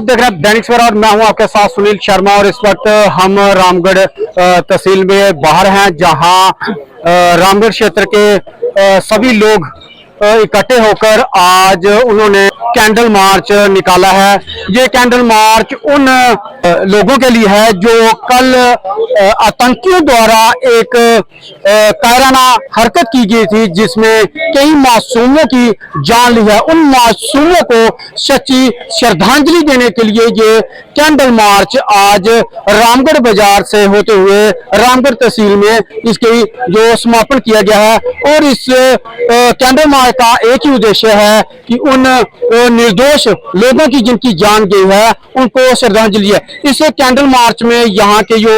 देख रहे हैं दैनिक सवेरा और मैं हूं आपके साथ सुनील शर्मा। और इस वक्त हम रामगढ़ तहसील में बाहर हैं, जहां रामगढ़ क्षेत्र के सभी लोग इकट्ठे होकर आज उन्होंने कैंडल मार्च निकाला है। ये कैंडल मार्च उन लोगों के लिए है जो कल आतंकियों द्वारा एक कायराना हरकत की गई थी, जिसमें कई मासूमों की जान ली है। उन मासूमों को सच्ची श्रद्धांजलि देने के लिए ये कैंडल मार्च आज रामगढ़ बाजार से होते हुए रामगढ़ तहसील में इसके जो समापन किया गया है। और इस कैंडल मार्च का एक ही उद्देश्य है कि उन निर्दोष लोगों की जिनकी जान गई है उनको श्रद्धांजलि है। इस कैंडल मार्च में यहाँ के जो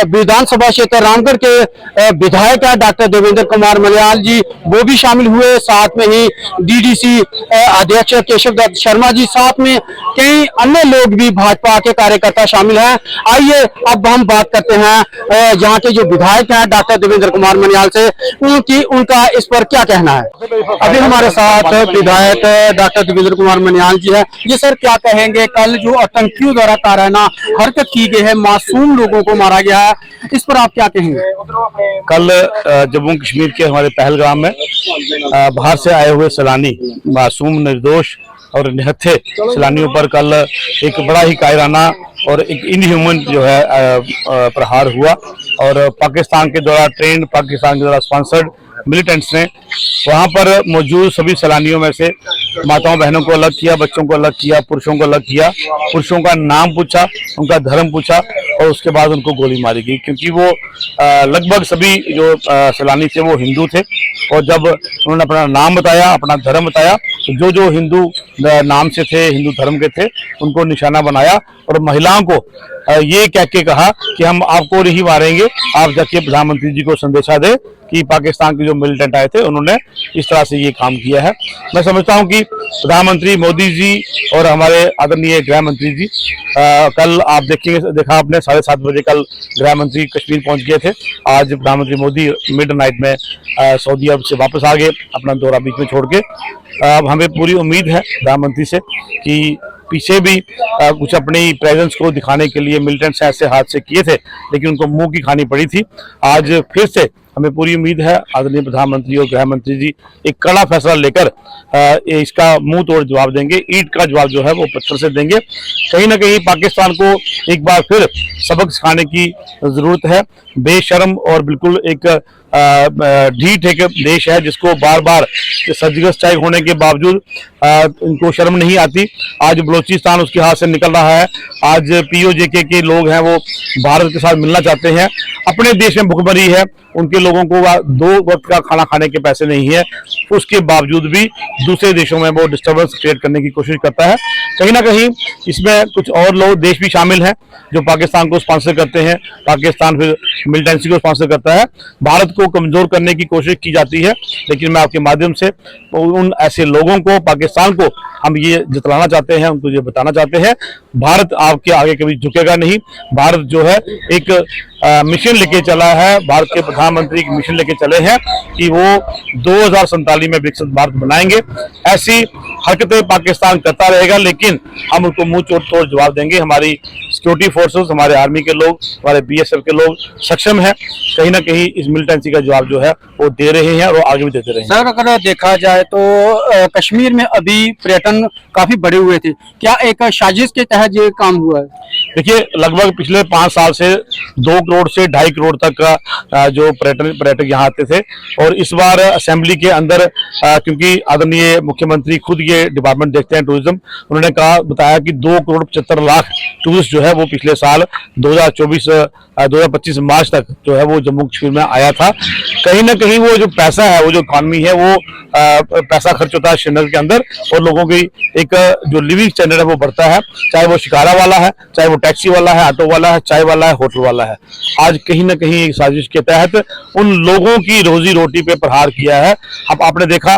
विधानसभा क्षेत्र रामगढ़ के विधायक है डॉक्टर देवेंद्र कुमार मल्याल जी, वो भी शामिल हुए। साथ में ही डीडीसी अध्यक्ष केशव दत्त शर्मा जी, साथ में कई अन्य लोग भी भाजपा के कार्यकर्ता शामिल हैं। आइए अब हम बात करते हैं यहाँ के जो विधायक हैं डॉक्टर देवेंद्र कुमार मल्याल से, उनका इस पर क्या कहना है। अभी हमारे साथ विधायक डॉक्टर देवेंद्र कुमार मल्याल जी है। ये सर क्या कहेंगे, कल जो आतंकियों द्वारा कायराना हरकत की गई है, मासूम लोगों को मारा गया है, इस पर आप क्या कहेंगे। कल जम्मू कश्मीर के हमारे पहलगाम में बाहर से आए हुए सैलानी, मासूम, निर्दोष और निहत्थे सैलानियों पर कल एक बड़ा ही कायराना और एक इनह्यूमन जो है प्रहार हुआ। और पाकिस्तान के द्वारा ट्रेंड, पाकिस्तान के द्वारा स्पॉन्सर्ड मिलिटेंट्स ने वहां पर मौजूद सभी सैलानियों में से माताओं बहनों को अलग किया, बच्चों को अलग किया, पुरुषों को अलग किया। पुरुषों का नाम पूछा, उनका धर्म पूछा और उसके बाद उनको गोली मारी गई, क्योंकि वो लगभग सभी जो सैलानी थे वो हिंदू थे। और जब उन्होंने अपना नाम बताया, अपना धर्म बताया, तो जो हिंदू नाम से थे, हिंदू धर्म के थे, उनको निशाना बनाया और महिलाओं को ये कह के कहा कि हम आपको नहीं मारेंगे, आप जाके प्रधानमंत्री जी को संदेशा दे कि पाकिस्तान के जो मिलिटेंट आए थे उन्होंने इस तरह से ये काम किया है। मैं समझता हूं कि प्रधानमंत्री मोदी जी और हमारे आदरणीय गृह मंत्री जी कल आप देखा आपने 7:30 बजे कल गृह मंत्री कश्मीर पहुंच गए थे। आज प्रधानमंत्री मोदी मिडनाइट में सऊदी अरब से वापस आ गए, अपना दौरा बीच में छोड़ के। अब हमें पूरी उम्मीद है प्रधानमंत्री से कि पीछे भी कुछ अपनी प्रेजेंस को दिखाने के लिए मिलिटेंट्स ऐसे हाथ से किए थे, लेकिन उनको मुंह की खानी पड़ी थी। आज फिर से हमें पूरी उम्मीद है आदरणीय प्रधानमंत्री और गृह मंत्री जी एक कड़ा फैसला लेकर इसका मुंह तोड़ जवाब देंगे। ईंट का जवाब जो है वो पत्थर से देंगे। कहीं ना कहीं पाकिस्तान को एक बार फिर सबक सिखाने की जरूरत है। बेशर्म और बिल्कुल एक ढीठ एक देश है जिसको बार बार सर्जिकल स्ट्राइक होने के बावजूद इनको शर्म नहीं आती। आज बलोचिस्तान उसके हाथ से निकल रहा है। आज पीओजेके के लोग हैं वो भारत के साथ मिलना चाहते हैं। अपने देश में भुखमरी है, उनके लोगों को 2 वक्त का खाना खाने के पैसे नहीं है, उसके बावजूद भी दूसरे देशों में वो डिस्टर्बेंस क्रिएट करने की कोशिश करता है। कहीं ना कहीं इसमें कुछ और लोग देश भी शामिल हैं जो पाकिस्तान को स्पॉन्सर करते हैं। पाकिस्तान फिर मिलिटेंसी को स्पॉन्सर करता है। भारत को कमजोर करने की कोशिश की जाती है, लेकिन मैं आपके माध्यम से उन ऐसे लोगों को, पाकिस्तान को हम ये जतलाना चाहते हैं, उनको ये बताना चाहते हैं, भारत आपके आगे कभी झुकेगा नहीं। भारत जो है एक मिशन लेके चला है, भारत के प्रधानमंत्री एक मिशन लेके चले हैं कि वो 2047 में विकसित भारत बनाएंगे। ऐसी हरकतें पाकिस्तान करता रहेगा, लेकिन हम उनको मुंह तोड़ जवाब देंगे। हमारी सिक्योरिटी फोर्सेस, हमारे आर्मी के लोग, हमारे बीएसएफ के लोग सक्षम है कहीं ना कहीं इस मिलिटेंसी का जवाब जो है वो दे रहे हैं और आगे भी देते रहेंगे। सर, अगर देखा जाए तो कश्मीर में अभी पर्यटन काफी बढ़े हुए थे, क्या एक साजिश के तहत ये काम हुआ है। देखिए, लगभग पिछले 5 साल से 2 करोड़ से 2.5 करोड़ तक का जो पर्यटक यहाँ आते थे। और इस बार असेंबली के अंदर क्योंकि आदरणीय मुख्यमंत्री खुद ये डिपार्टमेंट देखते हैं टूरिज्म, उन्होंने बताया कि 2 करोड़ 75 लाख टूरिस्ट जो है वो पिछले साल 2025 मार्च तक जो है वो जम्मू कश्मीर में आया था। कहीं ना कहीं वो जो पैसा है, वो जो इकॉनमी है, वो पैसा खर्च होता है श्रीनगर के अंदर और लोगों की एक जो लिविंग स्टैंडर्ड है वो बढ़ता है। चाहे वो शिकारा वाला है, चाहे वो टैक्सी वाला है, ऑटो वाला है, चाय वाला है, होटल वाला है। आज कहीं ना कहीं एक साजिश के तहत उन लोगों की रोजी रोटी पे प्रहार किया है। अब आपने देखा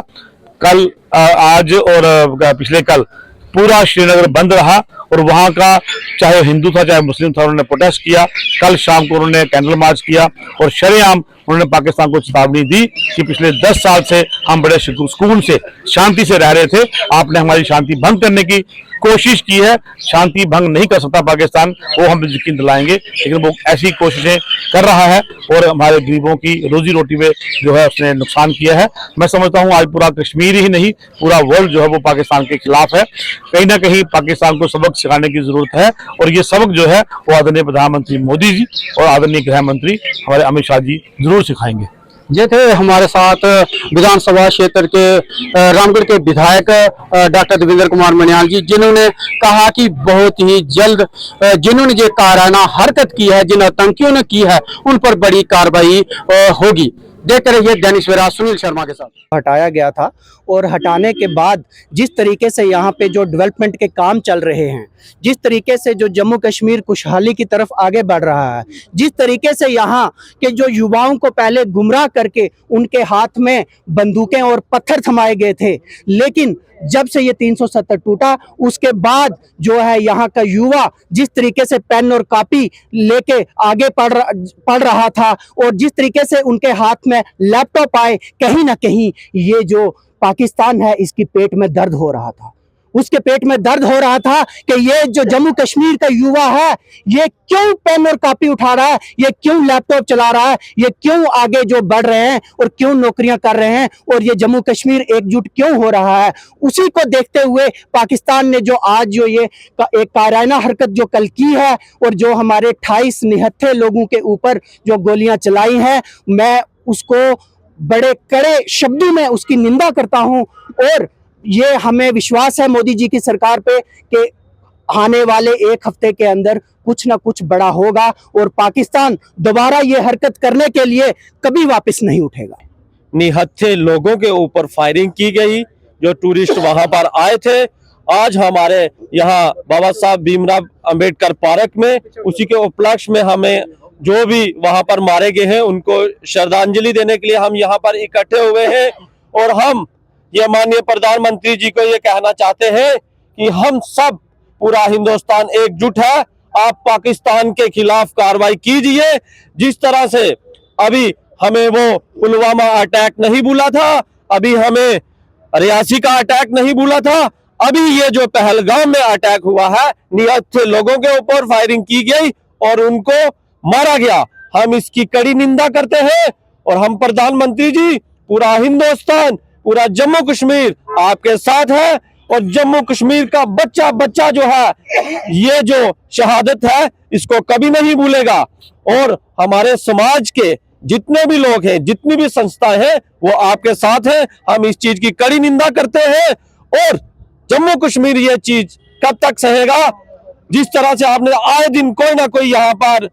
कल, आज और पिछले कल पूरा श्रीनगर बंद रहा और वहां का चाहे हिंदू था चाहे मुस्लिम था, उन्होंने प्रोटेस्ट किया। कल शाम को उन्होंने कैंडल मार्च किया और शरेआम उन्होंने पाकिस्तान को चेतावनी दी कि पिछले 10 साल से हम बड़े सुकून से शांति से रह रहे थे, आपने हमारी शांति भंग करने की कोशिश की है। शांति भंग नहीं कर सकता पाकिस्तान, वो हम यकीन दिलाएंगे, लेकिन वो ऐसी कोशिशें कर रहा है और हमारे गरीबों की रोजी रोटी में जो है उसने नुकसान किया है। मैं समझता हूँ आज पूरा कश्मीर ही नहीं, पूरा वर्ल्ड जो है वो पाकिस्तान के खिलाफ है। कहीं ना कहीं पाकिस्तान को सबक सिखाने की जरूरत है और ये सबक जो है वो आदरणीय प्रधानमंत्री मोदी जी और आदरणीय गृह मंत्री हमारे अमित शाह जी जरूर सिखाएंगे। ये थे हमारे साथ विधानसभा क्षेत्र के रामगढ़ के विधायक डॉक्टर देवेंद्र कुमार मनियाल जी, जिन्होंने कहा कि बहुत ही जल्द जिन्होंने ये काराना हरकत की है, जिन आतंकियों ने की है, उन पर बड़ी कार्रवाई होगी। देखते रहिए दैनिक सवेरा सुनील शर्मा के साथ। हटाया गया था और हटाने के बाद जिस तरीके से यहाँ पे जो डेवलपमेंट के काम चल रहे हैं, जिस तरीके से जो जम्मू कश्मीर खुशहाली की तरफ आगे बढ़ रहा है, जिस तरीके से यहाँ के जो युवाओं को पहले गुमराह करके उनके हाथ में बंदूकें और पत्थर थमाए गए थे, लेकिन जब से ये 370 टूटा उसके बाद जो है यहाँ का युवा जिस तरीके से पेन और कॉपी लेके आगे पढ़ रहा था और जिस तरीके से उनके हाथ में लैपटॉप आए, कहीं ना कहीं ये जो पाकिस्तान है इसकी पेट में दर्द हो रहा था, उसके पेट में दर्द हो रहा था कि ये जो जम्मू कश्मीर का युवा है ये क्यों पेन और कॉपी उठा रहा है, ये क्यों लैपटॉप चला रहा है, ये क्यों आगे जो बढ़ रहे हैं और क्यों नौकरियां कर रहे हैं और ये जम्मू कश्मीर एकजुट क्यों हो रहा है। उसी को देखते हुए पाकिस्तान ने जो आज जो ये एक कायराना हरकत जो कल की है और जो हमारे 28 निहत्थे लोगों के ऊपर जो गोलियां चलाई हैं, मैं उसको बड़े कड़े शब्दों में उसकी निंदा करता हूं और ये हमें विश्वास है मोदी जी की सरकार पे कि आने वाले एक हफ्ते के अंदर कुछ ना कुछ बड़ा होगा और पाकिस्तान दोबारा ये हरकत करने के लिए कभी वापस नहीं उठेगा। निहत्थे लोगों के ऊपर फायरिंग की गई, जो टूरिस्ट वहां पर आए थे। आज हमारे यहाँ बाबा साहब भीमराव अंबेडकर पार्क में उसी के उपलक्ष्य में हमें जो भी वहां पर मारे गए हैं उनको श्रद्धांजलि देने के लिए हम यहाँ पर इकट्ठे हुए हैं और हम ये माननीय प्रधानमंत्री जी को ये कहना चाहते हैं कि हम सब पूरा हिंदुस्तान एकजुट है, आप पाकिस्तान के खिलाफ कार्रवाई कीजिए। जिस तरह से अभी हमें वो पुलवामा अटैक नहीं भूला था, अभी हमें रियासी का अटैक नहीं भूला था, अभी ये जो पहलगाम में अटैक हुआ है, निहत्थे लोगों के ऊपर फायरिंग की गई और उनको मारा गया, हम इसकी कड़ी निंदा करते हैं और हम प्रधानमंत्री जी पूरा हिंदुस्तान पूरा जम्मू कश्मीर आपके साथ है और जम्मू कश्मीर का बच्चा बच्चा जो है ये जो शहादत है इसको कभी नहीं भूलेगा और हमारे समाज के जितने भी लोग हैं, जितनी भी संस्थाएं हैं, वो आपके साथ हैं। हम इस चीज की कड़ी निंदा करते हैं और जम्मू कश्मीर ये चीज कब तक सहेगा। जिस तरह से आपने आए दिन कोई ना कोई यहाँ पर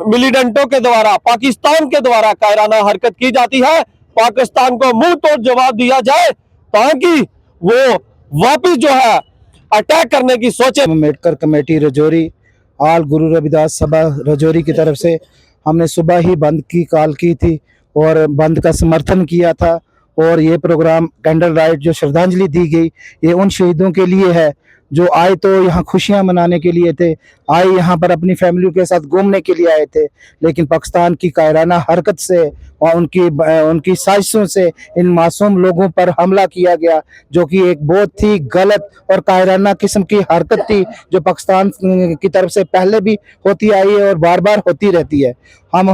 मिलिटेंटों के द्वारा, पाकिस्तान के द्वारा कायराना हरकत की जाती है, पाकिस्तान को मुंह तोड़ जवाब दिया जाए ताकि वो वापिस जो है अटैक करने की सोचे। अम्बेडकर कमेटी रजौरी, आल गुरु रविदास सभा रजौरी की तरफ से हमने सुबह ही बंद की कॉल की थी और बंद का समर्थन किया था और ये प्रोग्राम कैंडल लाइट जो श्रद्धांजलि दी गई ये उन शहीदों के लिए है जो आए तो यहाँ खुशियां मनाने के लिए थे, आए यहाँ पर अपनी फैमिली के साथ घूमने के लिए आए थे, लेकिन पाकिस्तान की कायराना हरकत से और उनकी साजिशों से इन मासूम लोगों पर हमला किया गया, जो कि एक बहुत ही गलत और कायराना किस्म की हरकत थी जो पाकिस्तान की तरफ से पहले भी होती आई है और बार बार होती रहती है। हम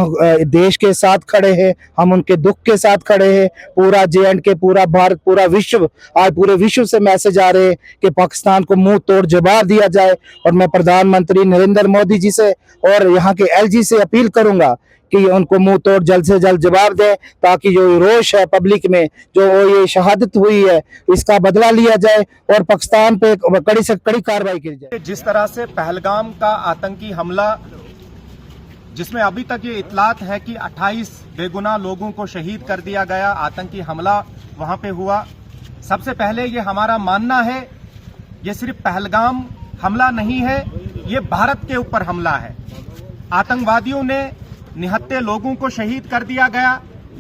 देश के साथ खड़े हैं, हम उनके दुख के साथ खड़े हैं। पूरा JNK, पूरा भारत, पूरा विश्व, आज पूरे विश्व से मैसेज आ रहे हैं कि पाकिस्तान को मुंह तोड़ जवाब दिया जाए और मैं प्रधानमंत्री नरेंद्र मोदी जी से और यहाँ के LG से अपील करूंगा कि उनको मुंह तोड़ जल्द से जल्द जवाब दें ताकि जो रोष है पब्लिक में, जो ये शहादत हुई है, इसका बदला लिया जाए और पाकिस्तान पे कड़ी से कड़ी कार्रवाई की जाए। जिस तरह से पहलगाम का आतंकी हमला, जिसमें अभी तक ये इतलात है कि 28 बेगुनाह लोगों को शहीद कर दिया गया, आतंकी हमला वहां पे हुआ। सबसे पहले ये हमारा मानना है ये सिर्फ पहलगाम हमला नहीं है, ये भारत के ऊपर हमला है। आतंकवादियों ने निहत्थे लोगों को शहीद कर दिया गया,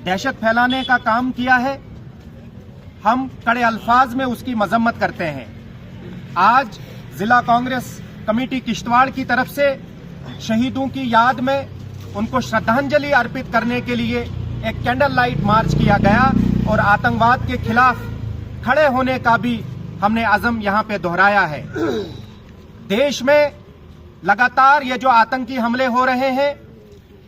दहशत फैलाने का काम किया है। हम कड़े अल्फाज में उसकी मजम्मत करते हैं। आज जिला कांग्रेस कमेटी किश्तवाड़ की तरफ से शहीदों की याद में उनको श्रद्धांजलि अर्पित करने के लिए एक कैंडल लाइट मार्च किया गया और आतंकवाद के खिलाफ खड़े होने का भी हमने अज़म यहाँ पे दोहराया है। देश में लगातार ये जो आतंकी हमले हो रहे हैं,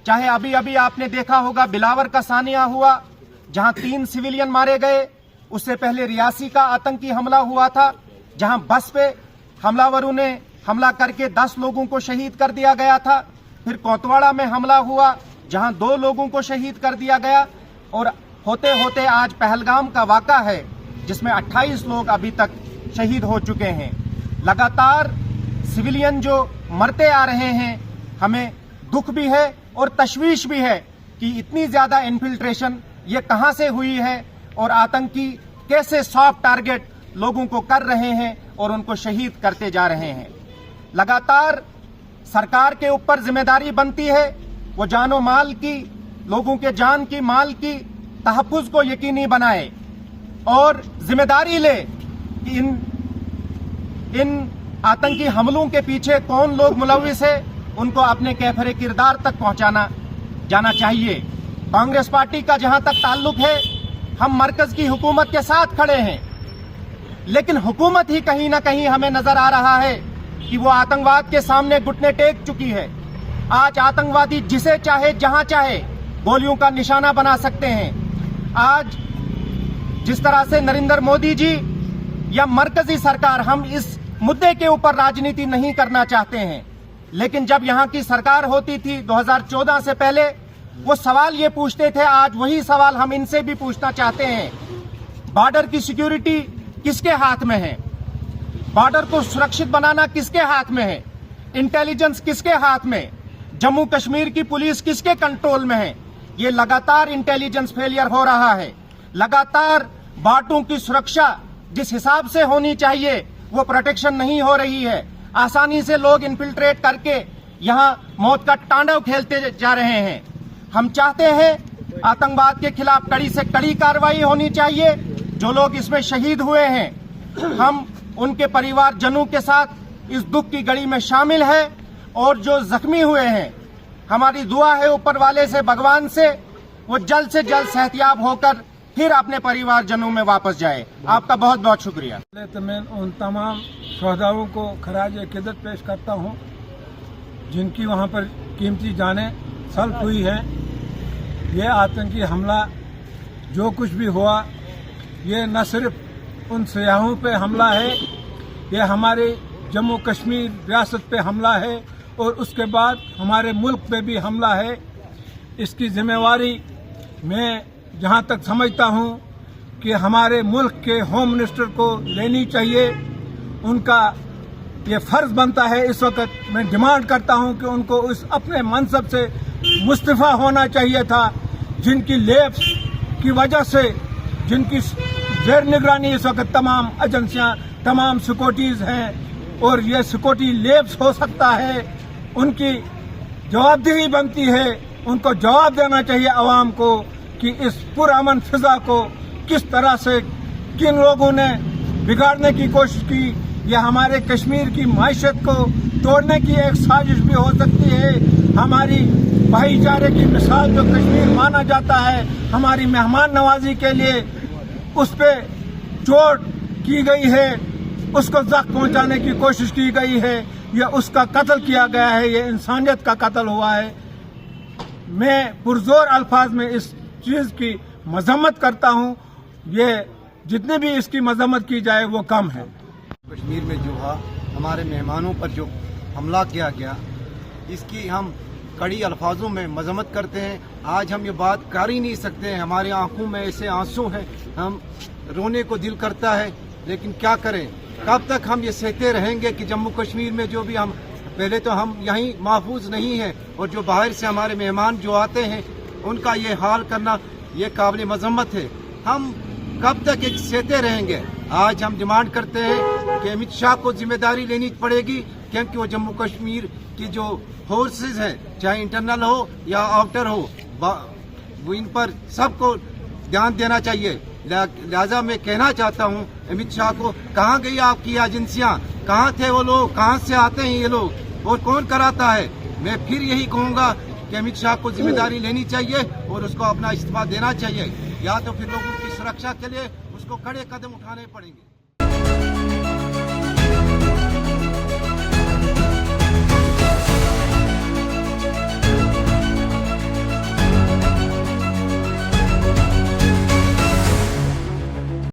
चाहे अभी अभी आपने देखा होगा बिलावर का सानिया हुआ जहां 3 सिविलियन मारे गए, उससे पहले रियासी का आतंकी हमला हुआ था जहां बस पे हमलावरों ने हमला करके 10 लोगों को शहीद कर दिया गया था। फिर कोतवाड़ा में हमला हुआ जहां 2 लोगों को शहीद कर दिया गया और होते होते आज पहलगाम का वाक़ा है जिसमें 28 लोग अभी तक शहीद हो चुके हैं। लगातार सिविलियन जो मरते आ रहे हैं, हमें दुख भी है और तशवीश भी है कि इतनी ज्यादा इन्फिल्ट्रेशन ये कहां से हुई है और आतंकी कैसे सॉफ्ट टारगेट लोगों को कर रहे हैं और उनको शहीद करते जा रहे हैं। लगातार सरकार के ऊपर जिम्मेदारी बनती है वो जानो माल की, लोगों के जान की, माल की तहफ़्फ़ुज़ को यकीनी बनाए और जिम्मेदारी ले कि इन आतंकी हमलों के पीछे कौन लोग मुलव्विस है, उनको अपने कैफरे किरदार तक पहुंचाना जाना चाहिए। कांग्रेस पार्टी का जहां तक ताल्लुक है, हम मरकज की हुकूमत के साथ खड़े हैं, लेकिन हुकूमत ही कहीं ना कहीं हमें नजर आ रहा है कि वो आतंकवाद के सामने घुटने टेक चुकी है। आज आतंकवादी जिसे चाहे जहां चाहे गोलियों का निशाना बना सकते हैं। आज जिस तरह से नरेंद्र मोदी जी या मरकजी सरकार, हम इस मुद्दे के ऊपर राजनीति नहीं करना चाहते हैं, लेकिन जब यहाँ की सरकार होती थी 2014 से पहले, वो सवाल ये पूछते थे, आज वही सवाल हम इनसे भी पूछना चाहते हैं। बॉर्डर की सिक्योरिटी किसके हाथ में है? बॉर्डर को सुरक्षित बनाना किसके हाथ में है? इंटेलिजेंस किसके हाथ में? जम्मू कश्मीर की पुलिस किसके कंट्रोल में है? ये लगातार इंटेलिजेंस फेलियर हो रहा है। लगातार बाटों की सुरक्षा जिस हिसाब से होनी चाहिए वो प्रोटेक्शन नहीं हो रही है। आसानी से लोग इन्फिल्ट्रेट करके यहाँ मौत का तांडव खेलते जा रहे हैं। हम चाहते हैं आतंकवाद के खिलाफ कड़ी से कड़ी कार्रवाई होनी चाहिए। जो लोग इसमें शहीद हुए हैं, हम उनके परिवारजनों के साथ इस दुख की घड़ी में शामिल है और जो जख्मी हुए हैं, हमारी दुआ है ऊपर वाले से, भगवान से, वो जल्द से जल्द सेहतियाब होकर फिर अपने परिवारजनों में वापस जाए। आपका बहुत बहुत शुक्रिया। तो मैं उन तमाम शहदाओं को खराज अक़ीदत पेश करता हूँ जिनकी वहाँ पर कीमती जानें सल्ब हुई हैं। ये आतंकी हमला जो कुछ भी हुआ, ये न सिर्फ उन सयाहों पे हमला है, ये हमारे जम्मू कश्मीर रियासत पे हमला है और उसके बाद हमारे मुल्क पे भी हमला है। इसकी जिम्मेवारी मैं जहाँ तक समझता हूँ कि हमारे मुल्क के होम मिनिस्टर को लेनी चाहिए। उनका ये फर्ज बनता है। इस वक्त मैं डिमांड करता हूँ कि उनको उस अपने मनसब से मुस्तफ़ा होना चाहिए था। जिनकी लैब्स की वजह से, जिनकी ज़ेर निगरानी इस वक्त तमाम एजेंसियाँ, तमाम सिक्योरिटीज़ हैं और ये सिक्योरिटी लैब्स हो सकता है, उनकी जवाबदेही बनती है। उनको जवाब देना चाहिए आवाम को कि इस पुरअमन फिजा को किस तरह से किन लोगों ने बिगाड़ने की कोशिश की। यह हमारे कश्मीर की मायशत को तोड़ने की एक साजिश भी हो सकती है। हमारी भाईचारे की मिसाल जो कश्मीर माना जाता है, हमारी मेहमान नवाजी के लिए उस पर चोट की गई है, उसको जख्म पहुंचाने की कोशिश की गई है, या उसका कत्ल किया गया है। ये इंसानियत का कत्ल हुआ है। मैं पुरजोर अल्फाज में इस चीज़ की मजम्मत करता हूँ। ये जितनी भी इसकी मजम्मत की जाए वो कम है। कश्मीर में जो है हमारे मेहमानों पर जो हमला किया गया, इसकी हम कड़ी अल्फाजों में मजम्मत करते हैं। आज हम ये बात कर ही नहीं सकते हैं, हमारी आंखों में ऐसे आंसू हैं, हम रोने को दिल करता है, लेकिन क्या करें। कब तक हम ये सहते रहेंगे कि जम्मू कश्मीर में जो भी हम, पहले तो हम यहीं महफूज नहीं हैं और जो बाहर से हमारे मेहमान जो आते हैं उनका ये हाल करना ये काबिल मजम्मत है। हम कब तक एक सहते रहेंगे। आज हम डिमांड करते हैं कि अमित शाह को जिम्मेदारी लेनी पड़ेगी, क्योंकि वो जम्मू कश्मीर की जो फोर्सेस हैं, चाहे इंटरनल हो या आउटर हो, वो इन पर सबको ध्यान देना चाहिए। लिहाजा मैं कहना चाहता हूँ अमित शाह को, कहाँ गई आपकी एजेंसियाँ कहाँ थे वो लोग, कहाँ से आते हैं ये लोग और कौन कराता है। मैं फिर यही कहूँगा कि अमित शाह को जिम्मेदारी लेनी चाहिए और उसको अपना इस्तीफा देना चाहिए, या तो फिर लोगों की सुरक्षा के लिए उसको कड़े कदम उठाने पड़ेंगे।